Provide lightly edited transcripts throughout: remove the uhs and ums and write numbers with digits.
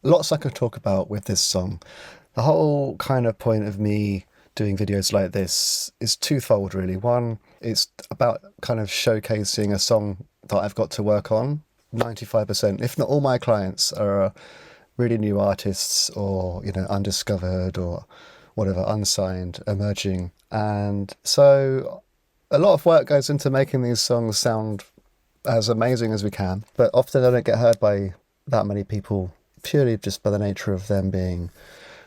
Lots I could talk about with this song. The whole kind of point of me doing videos like this is twofold, really. One, it's about kind of showcasing a song that I've got to work on. 95%, if not all my clients are really new artists or, undiscovered or whatever, unsigned, emerging. And so a lot of work goes into making these songs sound as amazing as we can, but often they don't get heard by that many people purely just by the nature of them being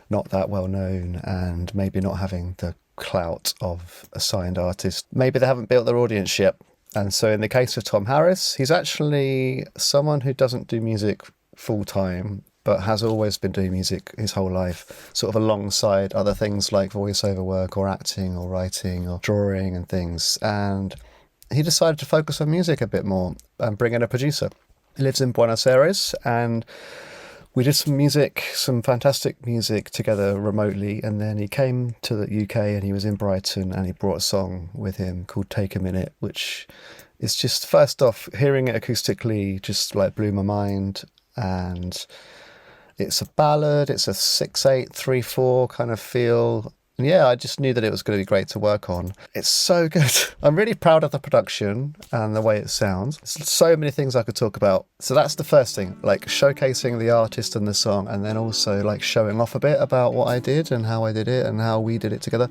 not that well known and maybe not having the clout of a signed artist. Maybe they haven't built their audience yet. And so in the case of Tom Harris, he's actually someone who doesn't do music full time, but has always been doing music his whole life, sort of alongside other things like voiceover work or acting or writing or drawing and things. And he decided to focus on music a bit more and bring in a producer. He lives in Buenos Aires, and we did some music, some fantastic music together remotely, and then he came to the UK and he was in Brighton and he brought a song with him called Take a Minute, which is just, first off, hearing it acoustically just like blew my mind. And it's a ballad, it's a 6/8 3/4 kind of feel. And yeah, I just knew that it was going to be great to work on. It's so good. I'm really proud of the production and the way it sounds. There's so many things I could talk about. So that's the first thing, like showcasing the artist and the song, and then also like showing off a bit about what I did and how I did it and how we did it together.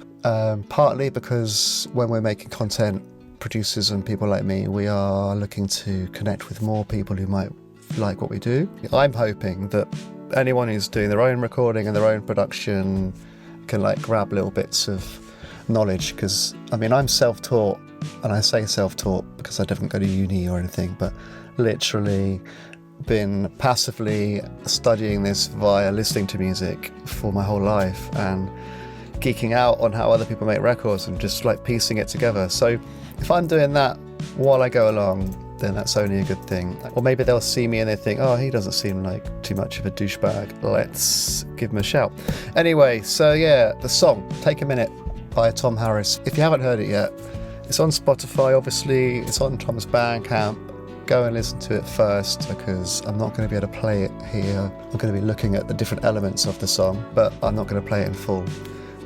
Partly because when we're making content, producers and people like me, we are looking to connect with more people who might like what we do. I'm hoping that anyone who's doing their own recording and their own production can like grab little bits of knowledge, because I'm self-taught, and I say self-taught because I didn't go to uni or anything, but literally been passively studying this via listening to music for my whole life and geeking out on how other people make records and just like piecing it together. So if I'm doing that while I go along, then that's only a good thing. Or maybe they'll see me and they think, oh, he doesn't seem like too much of a douchebag, let's give him a shout. Anyway, so yeah, the song Take a Minute by Tom Harris. If you haven't heard it yet, it's on Spotify, obviously, it's on Tom's Bandcamp. Go and listen to it first, because I'm not going to be able to play it here. I'm going to be looking at the different elements of the song, but I'm not going to play it in full.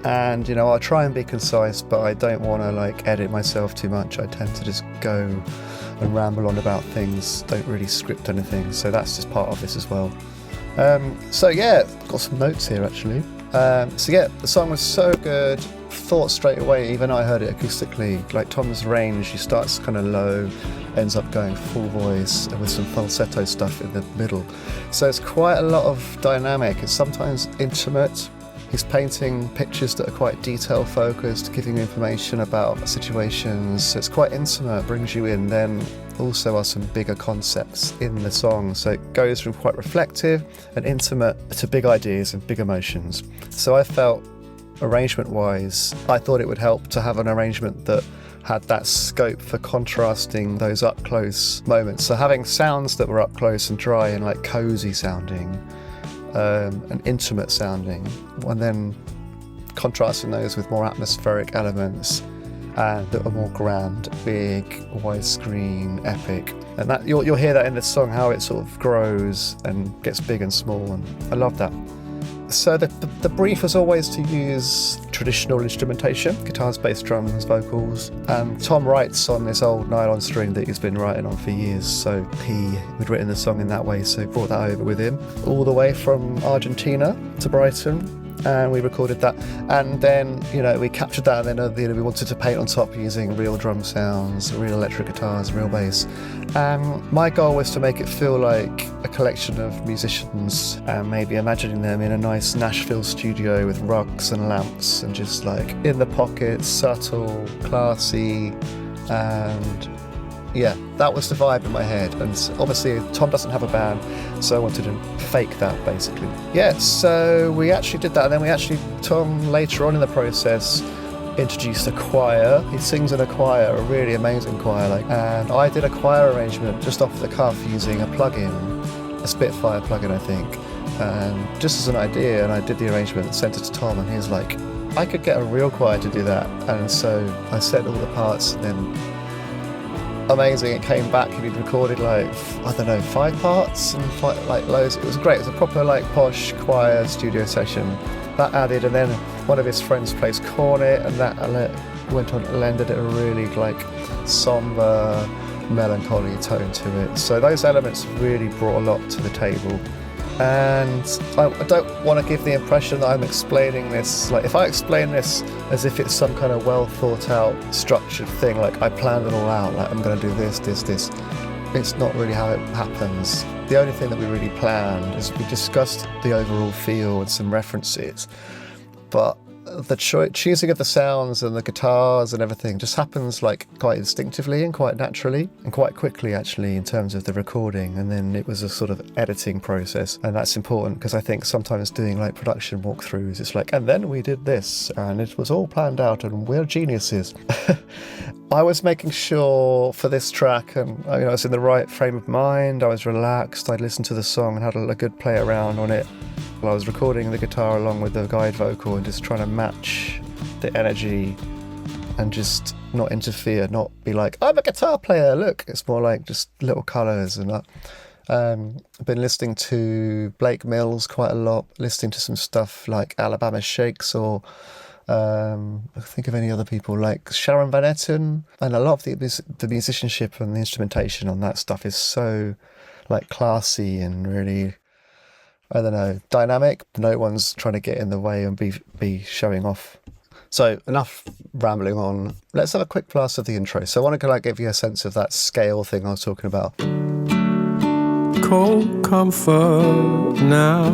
And I'll try and be concise, but I don't want to like edit myself too much. I tend to just go and ramble on about things, don't really script anything, so that's just part of this as well. So yeah, got some notes here actually. So yeah, the song was so good, thought straight away, even though I heard it acoustically, like Tom's range, he starts kind of low, ends up going full voice with some falsetto stuff in the middle. So it's quite a lot of dynamic, it's sometimes intimate. He's painting pictures that are quite detail focused, giving you information about situations. So it's quite intimate, brings you in. Then also are some bigger concepts in the song. So it goes from quite reflective and intimate to big ideas and big emotions. So I felt arrangement-wise, I thought it would help to have an arrangement that had that scope for contrasting those up-close moments. So having sounds that were up close and dry and like cozy sounding, and intimate sounding, and then contrasting those with more atmospheric elements and that are more grand, big, widescreen, epic. And that you'll hear that in this song, how it sort of grows and gets big and small, and I love that. So the brief was always to use traditional instrumentation, guitars, bass, drums, vocals, and Tom writes on this old nylon string that he's been writing on for years, so we'd written the song in that way, so brought that over with him all the way from Argentina to Brighton, and we recorded that. And then we captured that, and then we wanted to paint on top using real drum sounds, real electric guitars, real bass. And my goal was to make it feel like a collection of musicians, and maybe imagining them in a nice Nashville studio with rugs and lamps and just like in the pocket, subtle, classy, and yeah, that was the vibe in my head. And obviously Tom doesn't have a band, so I wanted to fake that basically. Yeah, so we actually did that, and then Tom later on in the process introduced a choir. He sings in a choir, a really amazing choir, and I did a choir arrangement just off the cuff using a plugin, a Spitfire plugin I think, and just as an idea, and I did the arrangement, sent it to Tom, and he was like, I could get a real choir to do that. And so I sent all the parts, and then amazing. It came back and he'd recorded like, I don't know, 5 parts and like loads. It was great. It was a proper like posh choir studio session. That added, and then one of his friends plays cornet, and that went on and lended it a really like somber, melancholy tone to it. So those elements really brought a lot to the table. And I don't want to give the impression that I'm explaining this, like if I explain this as if it's some kind of well thought out structured thing, like I planned it all out, like I'm going to do this, it's not really how it happens. The only thing that we really planned is we discussed the overall feel and some references, but the choosing of the sounds and the guitars and everything just happens like quite instinctively and quite naturally and quite quickly actually in terms of the recording. And then it was a sort of editing process, and that's important because I think sometimes doing like production walkthroughs, it's like, and then we did this and it was all planned out and we're geniuses. I was making sure for this track, and I was in the right frame of mind, I was relaxed, I'd listened to the song and had a good play around on it. I was recording the guitar along with the guide vocal and just trying to match the energy and just not interfere, not be like, I'm a guitar player, look. It's more like just little colours. And I've been listening to Blake Mills quite a lot, listening to some stuff like Alabama Shakes, or I think of any other people like Sharon Van Etten. And a lot of the musicianship and the instrumentation on that stuff is so like classy and really, I don't know, dynamic. No one's trying to get in the way and be showing off. So enough rambling on. Let's have a quick blast of the intro. So I want to give you a sense of that scale thing I was talking about. Cold comfort now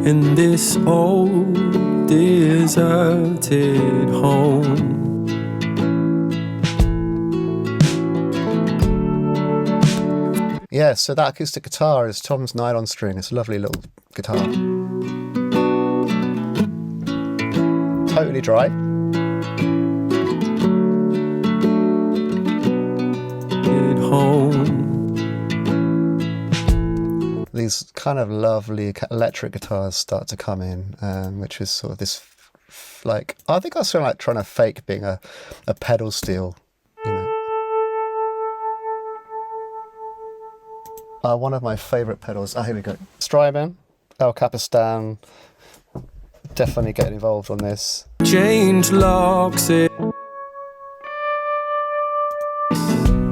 in this old deserted home. Yeah, so that acoustic guitar is Tom's nylon string. It's a lovely little guitar. Totally dry. Home. These kind of lovely electric guitars start to come in, which is sort of this, like, I think I was sort of like trying to fake being a pedal steel, you know. One of my favourite pedals, here we go. Strymon, El Capistan, definitely getting involved on this. Change locks it,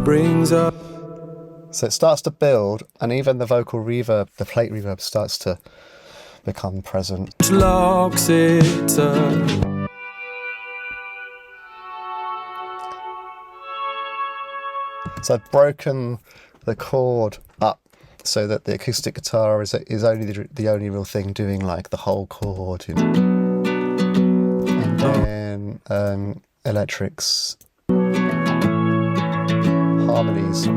brings up. So it starts to build, and even the vocal reverb, the plate reverb starts to become present. Locks it. So I've broken the chord up so that the acoustic guitar is only the only real thing doing like the whole chord, you know? And then electrics, harmonies,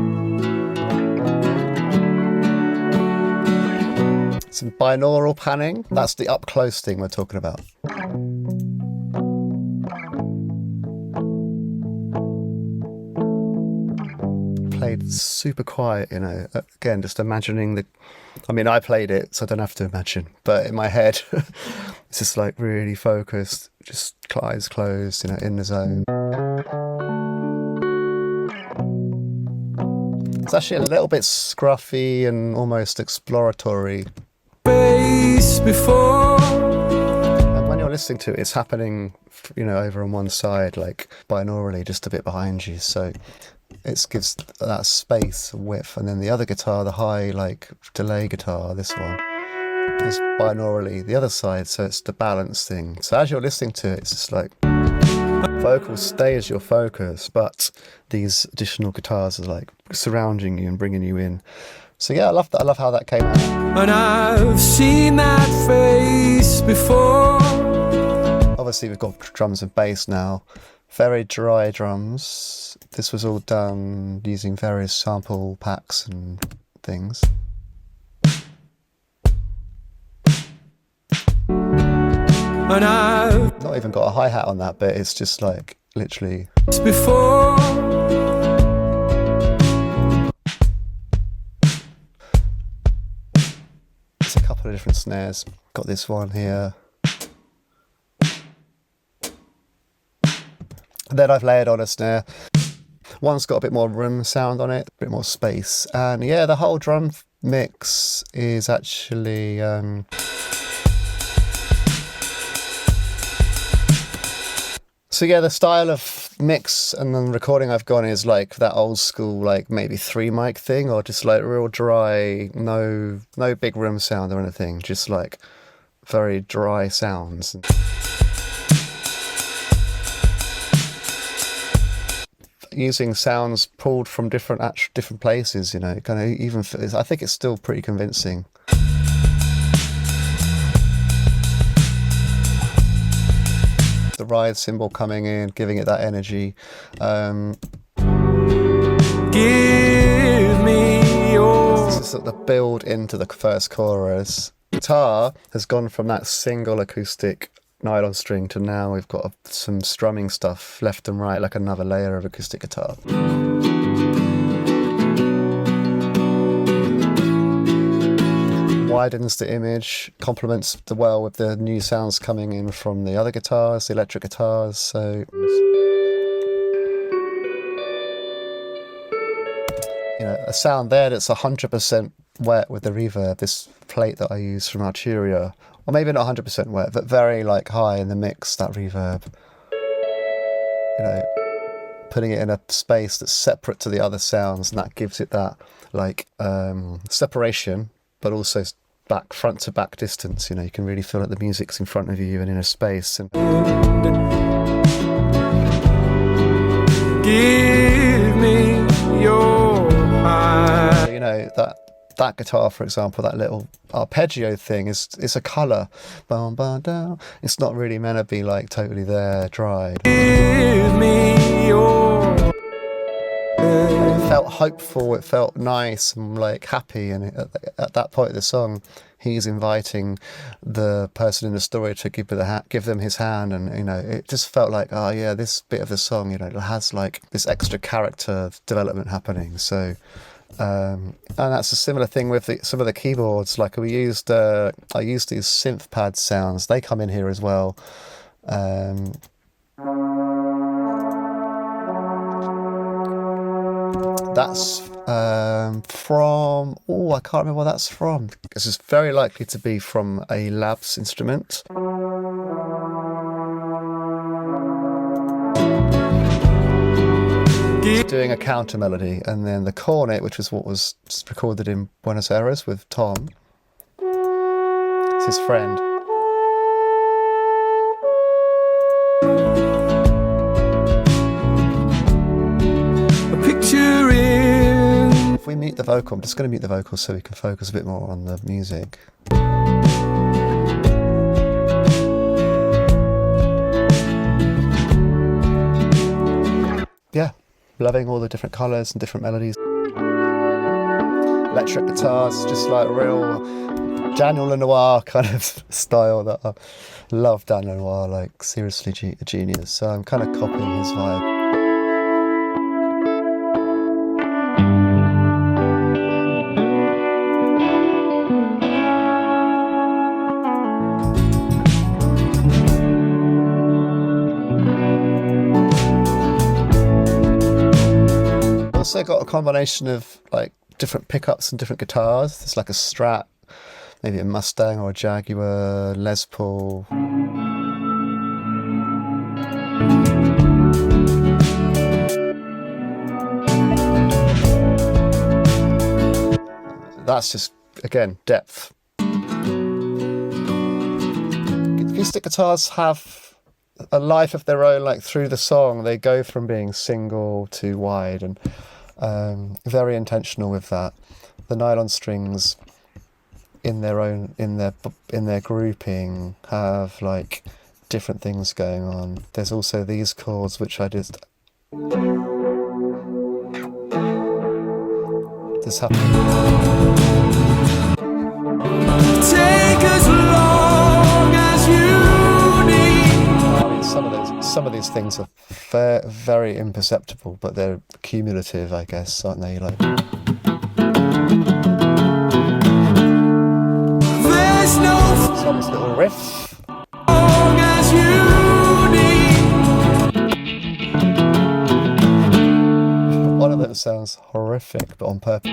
some binaural panning. That's the up close thing we're talking about. Played super quiet, you know, again, just imagining I played it, so I don't have to imagine, but in my head, it's just like really focused, just eyes closed, you know, in the zone. It's actually a little bit scruffy and almost exploratory. Before. And when you're listening to it, it's happening, you know, over on one side, like binaurally, just a bit behind you, so it gives that space and width. And then the other guitar, the high like delay guitar, this one, is binaurally the other side, so it's the balance thing. So as you're listening to it, it's just like vocals stay as your focus, but these additional guitars are like surrounding you and bringing you in. So yeah, I love that. I love how that came out. And I've seen that face before. Obviously we've got drums and bass now. Very dry drums. This was all done using various sample packs and things. And I've not even got a hi-hat on that bit, it's just like literally before. It's a couple of different snares. Got this one here. Then I've layered on a snare. One's got a bit more room sound on it, a bit more space. And yeah, the whole drum mix is actually... So yeah, the style of mix and then recording I've gone is like that old school, like maybe 3 mic thing, or just like real dry, no big room sound or anything, just like very dry sounds. Using sounds pulled from different places, you know, kind of even, I think it's still pretty convincing. The ride cymbal coming in, giving it that energy. Give me your... This is sort of the build into the first chorus. Guitar has gone from that single acoustic nylon string to now we've got some strumming stuff left and right, like another layer of acoustic guitar. Widens the image, complements the well with the new sounds coming in from the other guitars, the electric guitars. So, you know, a sound there that's 100% wet with the reverb, this plate that I use from Arturia, or maybe not 100% wet, but very like high in the mix, that reverb. You know, putting it in a space that's separate to the other sounds, and that gives it that like separation, but also front to back distance. You know, you can really feel like the music's in front of you and in a space. And give me your heart. you know, that guitar, for example, that little arpeggio thing is a colour. It's not really meant to be like totally there, dry. Give me your... It felt hopeful, it felt nice and like happy, and at that point of the song he's inviting the person in the story to give them his hand, and you know, it just felt like, oh yeah, this bit of the song, you know, it has like this extra character development happening. So and that's a similar thing with some of the keyboards. Like I used these synth pad sounds, they come in here as well. That's from, I can't remember what that's from. This is very likely to be from a Labs instrument. It's doing a counter melody, and then the cornet, which was what was recorded in Buenos Aires with Tom. It's his friend. If we mute the vocal, I'm just going to mute the vocals so we can focus a bit more on the music. Yeah, loving all the different colours and different melodies. Electric guitars, just like real Daniel Lanois kind of style that I love. Dan Lanois, like seriously a genius. So I'm kind of copying his vibe. Also got a combination of like different pickups and different guitars. There's like a Strat, maybe a Mustang or a Jaguar, Les Paul. That's just, again, depth. Acoustic guitars have a life of their own, like through the song. They go from being single to wide, and very intentional with that. The nylon strings in their grouping have like different things going on. There's also these chords which I just happened. Take as long as you need. I mean, some of these things are very imperceptible, but they're cumulative, I guess, aren't they? Like, There's no so this little riff. long as you need. sounds horrific, but on purpose.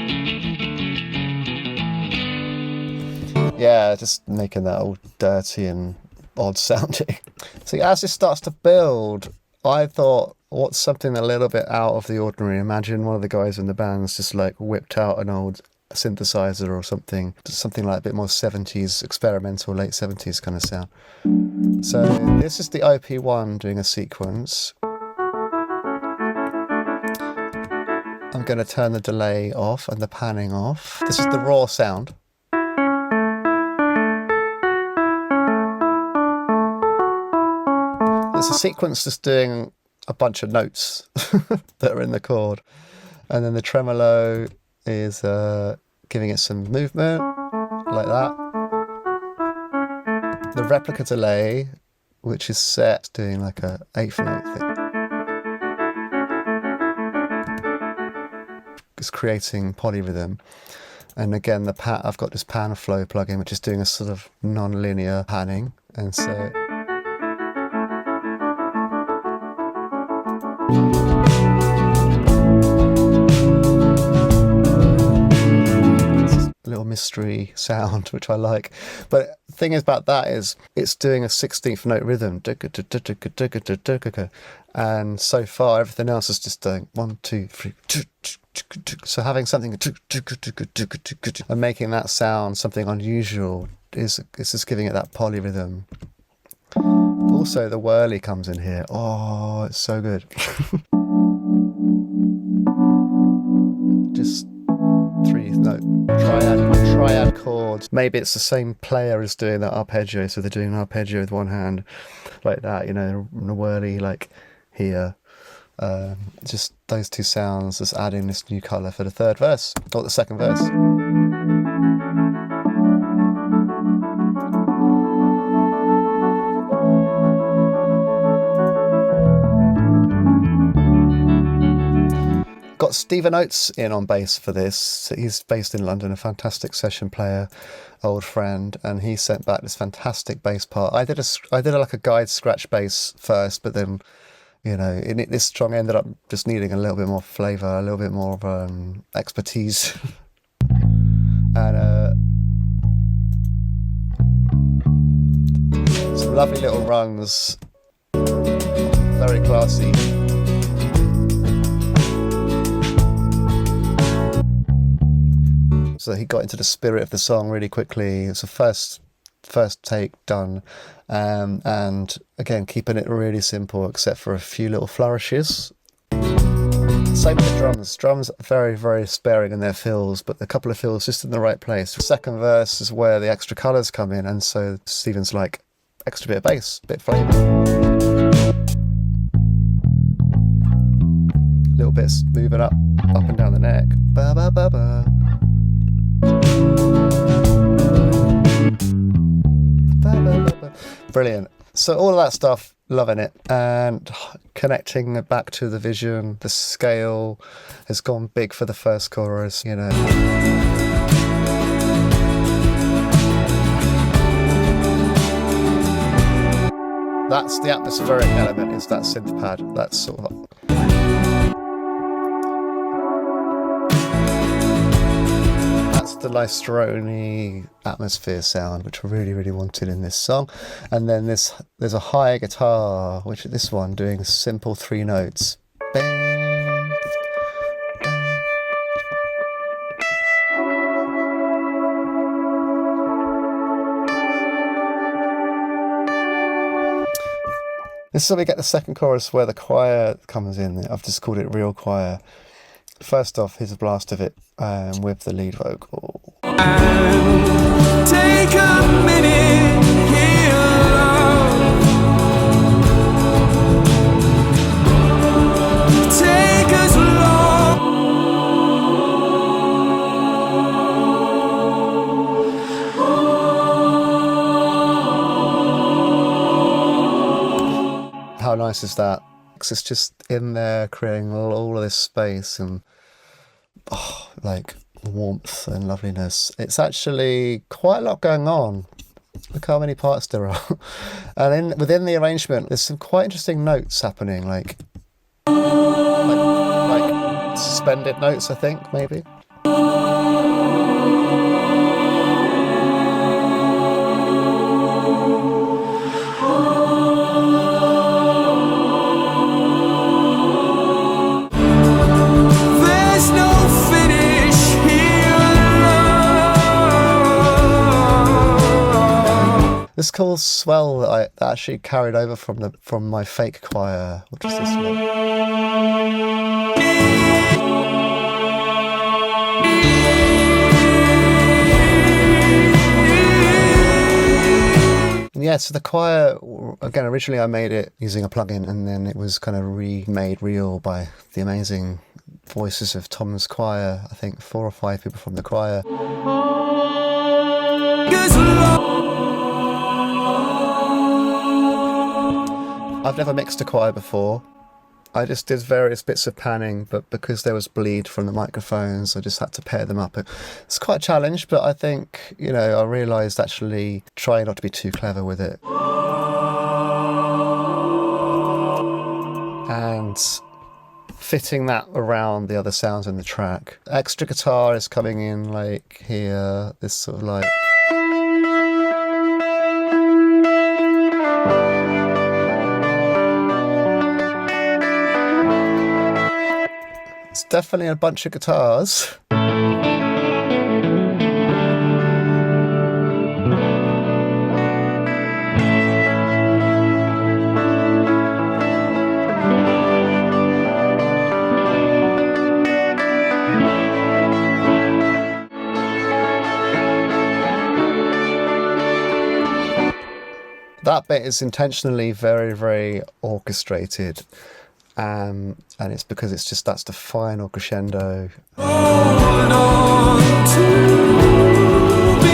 Yeah, just making that all dirty and odd sounding. See, as this starts to build, I thought, what's something a little bit out of the ordinary? Imagine one of the guys in the band's just like whipped out an old synthesizer or something, something like a bit more 70s, experimental, late 70s kind of sound. So this is the OP1 doing a sequence. I'm going to turn the delay off and the panning off. This is the raw sound. It's a sequence just doing a bunch of notes that are in the chord. And then the tremolo is giving it some movement, like that. The replica delay, which is set, doing like a 8th note thing. It's creating polyrhythm. And again, I've got this pan flow plugin, which is doing a sort of non-linear panning. And so... little mystery sound, which I like. But the thing is about that is it's doing a 16th note rhythm. And so far, everything else is just doing 1, 2, 3. So having something and making that sound something unusual is just giving it that polyrhythm. Also, the Wurly comes in here. Oh, it's so good. Just 3-note triad chords. Maybe it's the same player as doing that arpeggio, so they're doing an arpeggio with one hand, like that, you know, the Wurly, like here. Just those two sounds, just adding this new colour for the third verse, or the second verse. Got Stephen Oates in on bass for this. He's based in London, a fantastic session player, old friend, and he sent back this fantastic bass part. I did like a guide scratch bass first, but then, you know, this song ended up just needing a little bit more flavour, a little bit more of expertise. And some lovely little runs, very classy. So he got into the spirit of the song really quickly. It's a first take done, and again keeping it really simple except for a few little flourishes. Same with the drums. Drums are very, very sparing in their fills, but a couple of fills just in the right place. The second verse is where the extra colours come in, and so Stephen's like, extra bit of bass, bit of flavour. Little bits moving up and down the neck. Ba ba ba ba. Brilliant. So all of that stuff, loving it, and connecting it back to the vision. The scale has gone big for the first chorus, you know. That's the atmospheric element, is that synth pad. That's sort of... the Lystroni atmosphere sound, which I really, really wanted in this song. And then there's a high guitar, which is this one doing simple 3 notes. Bang, bang. This is where we get the second chorus where the choir comes in. I've just called it real choir. First off, here's a blast of it with the lead vocal. Take a minute here, love. Take us long. How nice is that? It's just in there creating all of this space and like warmth and loveliness. It's actually quite a lot going on. Look how many parts there are. And then within the arrangement, there's some quite interesting notes happening, like suspended notes, I think, maybe. There's no finish here, love. This cool swell that I actually carried over from my fake choir, which is this one. Yeah, so the choir, again, originally I made it using a plugin, and then it was kind of remade real by the amazing voices of Tom's choir. I think 4 or 5 people from the choir. I've never mixed a choir before. I just did various bits of panning, but because there was bleed from the microphones, I just had to pair them up. It's quite a challenge, but I think, you know, I realised actually trying not to be too clever with it. And fitting that around the other sounds in the track. Extra guitar is coming in like here, this sort of like... It's definitely a bunch of guitars. That bit is intentionally very, very orchestrated. And it's because it's just, that's the final crescendo. Hold on to me.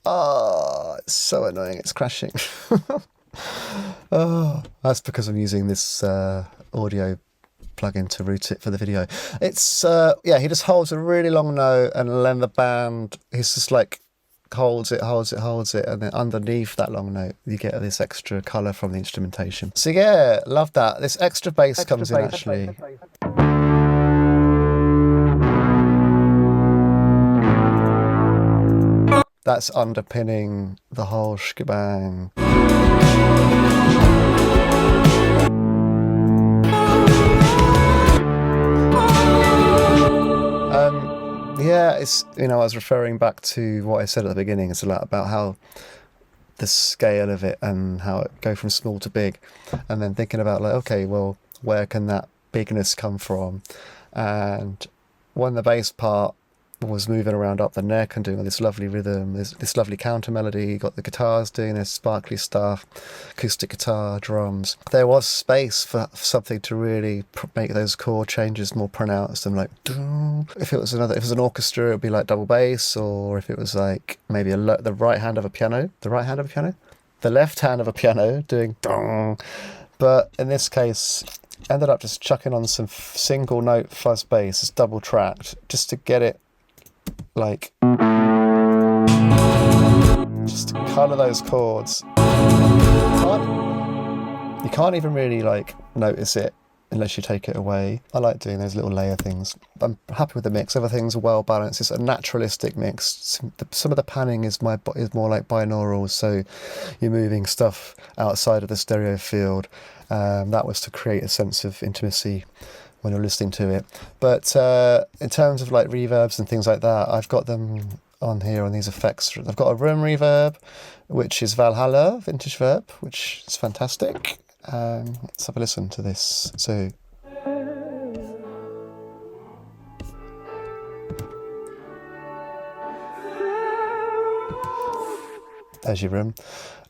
Oh, it's so annoying, it's crashing. Oh, that's because I'm using this audio plugin to route it for the video. It's yeah, he just holds a really long note, and then the band, he's just like holds it, and then underneath that long note you get this extra colour from the instrumentation. So yeah, love that. This extra bass comes in actually. That's underpinning the whole shebang. Yeah, it's, you know, I was referring back to what I said at the beginning. It's a lot about how the scale of it and how it go from small to big, and then thinking about like, okay, well, where can that bigness come from? And when the bass part was moving around up the neck and doing all this lovely rhythm, this lovely counter melody, you got the guitars doing this sparkly stuff, acoustic guitar, drums. There was space for something to really make those chord changes more pronounced and like, if it was an orchestra, it would be like double bass, or if it was like maybe the right hand of a piano, the left hand of a piano doing dong. But in this case, ended up just chucking on some single note fuzz bass, it's double tracked, just to get it like, just to colour those chords. You can't even really like notice it unless you take it away. I like doing those little layer things. I'm happy with the mix. Everything's well balanced. It's a naturalistic mix. Some of the panning is more like binaural, so you're moving stuff outside of the stereo field. That was to create a sense of intimacy when you're listening to it. But in terms of like reverbs and things like that, I've got them on here on these effects. I've got a room reverb, which is Valhalla, vintage verb, which is fantastic. Let's have a listen to this. So there's your room.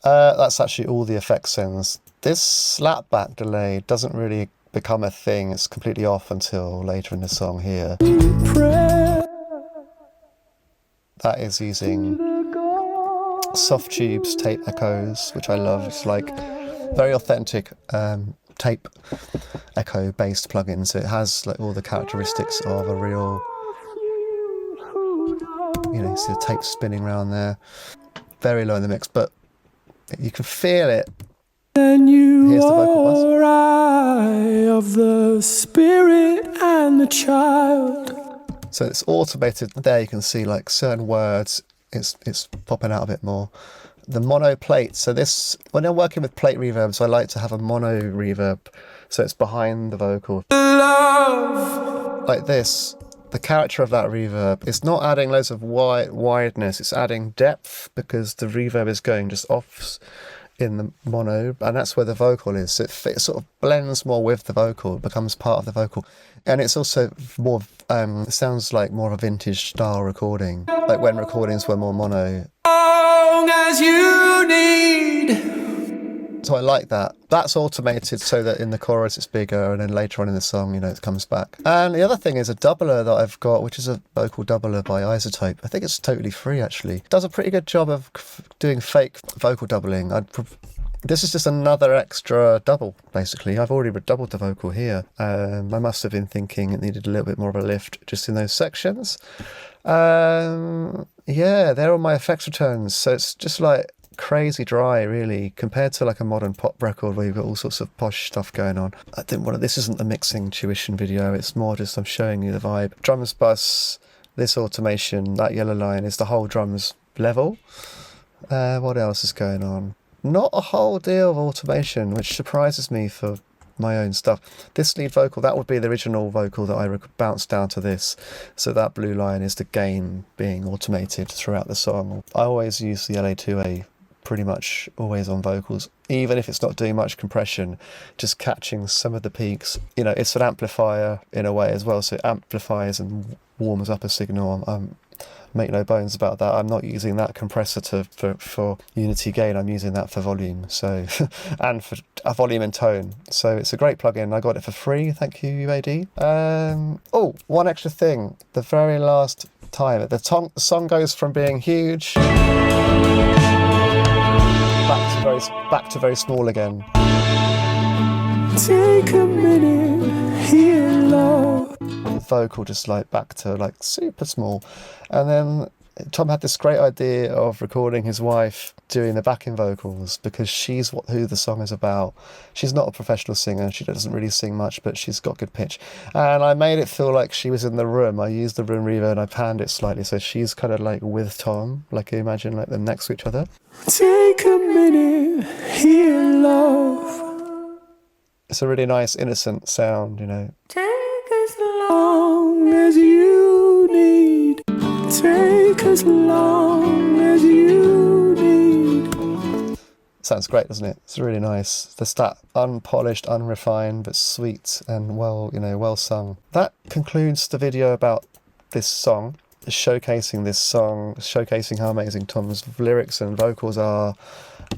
That's actually all the effect sounds. This slapback delay doesn't really become a thing. It's completely off until later in the song here. That is using soft tubes, tape echoes, which I love. It's like very authentic tape echo based plugin. So it has like all the characteristics of a real, you know, see the tape spinning around there. very low in the mix, but you can feel it. And you Here's the vocal bus. are eye of the spirit and the child. So it's automated. There you can see like certain words, it's popping out a bit more. The mono plate. So this, when I'm working with plate reverbs, I like to have a mono reverb. So it's behind the vocal. Love. Like this. The character of that reverb, it's not adding loads of wideness, it's adding depth because the reverb is going just off in the mono, and that's where the vocal is. So it sort of blends more with the vocal, it becomes part of the vocal. And it's also more, it sounds like more of a vintage style recording, like when recordings were more mono. Long as you need. So I like that. That's automated so that in the chorus it's bigger, and then later on in the song, you know, it comes back. And the other thing is a doubler that I've got, which is a vocal doubler by Isotope. I think it's totally free, actually. Does a pretty good job of doing fake vocal doubling. This is just another extra double, basically. I've already doubled the vocal here. I must have been thinking it needed a little bit more of a lift just in those sections. Yeah, they're all my effects returns. So it's just like crazy dry, really, compared to like a modern pop record where you've got all sorts of posh stuff going on. I didn't want to, this isn't a mixing tuition video, it's more just I'm showing you the vibe. Drums bus, this automation, that yellow line is the whole drums level. What else is going on? Not a whole deal of automation, which surprises me for my own stuff. This lead vocal, that would be the original vocal that I bounced down to this. So that blue line is the gain being automated throughout the song. I always use the LA2A pretty much always on vocals, even if it's not doing much compression, just catching some of the peaks. You know, it's an amplifier in a way as well, so it amplifies and warms up a signal. Make no bones about that. I'm not using that compressor for unity gain. I'm using that for volume, so and for a volume and tone. So it's a great plugin. I got it for free. Thank you, UAD. Oh, one extra thing. The very last time, the song goes from being huge back to very small again. Take a minute, hear love. The vocal just like back to like super small, and then Tom had this great idea of recording his wife doing the backing vocals because she's who the song is about. She's not a professional singer, she doesn't really sing much, but she's got good pitch. And I made it feel like she was in the room. I used the room reverb and I panned it slightly so she's kind of like with Tom, like imagine like them next to each other. Take a minute, hear love. It's a really nice innocent sound, you know. Take as long as you need. Take as long as you need. Sounds great, doesn't it? It's really nice. There's that unpolished, unrefined, but sweet and well sung. That concludes the video about this song, showcasing this song, showcasing how amazing Tom's lyrics and vocals are,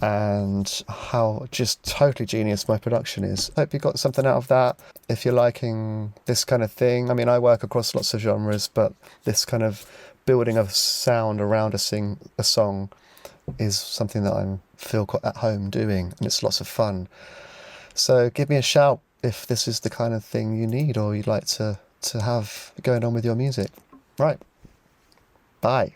and how just totally genius my production is. Hope you got something out of that. If you're liking this kind of thing, I mean, I work across lots of genres, but this kind of building a sound around a song is something that I feel quite at home doing, and it's lots of fun. So give me a shout if this is the kind of thing you need or you'd like to have going on with your music. Right. Bye.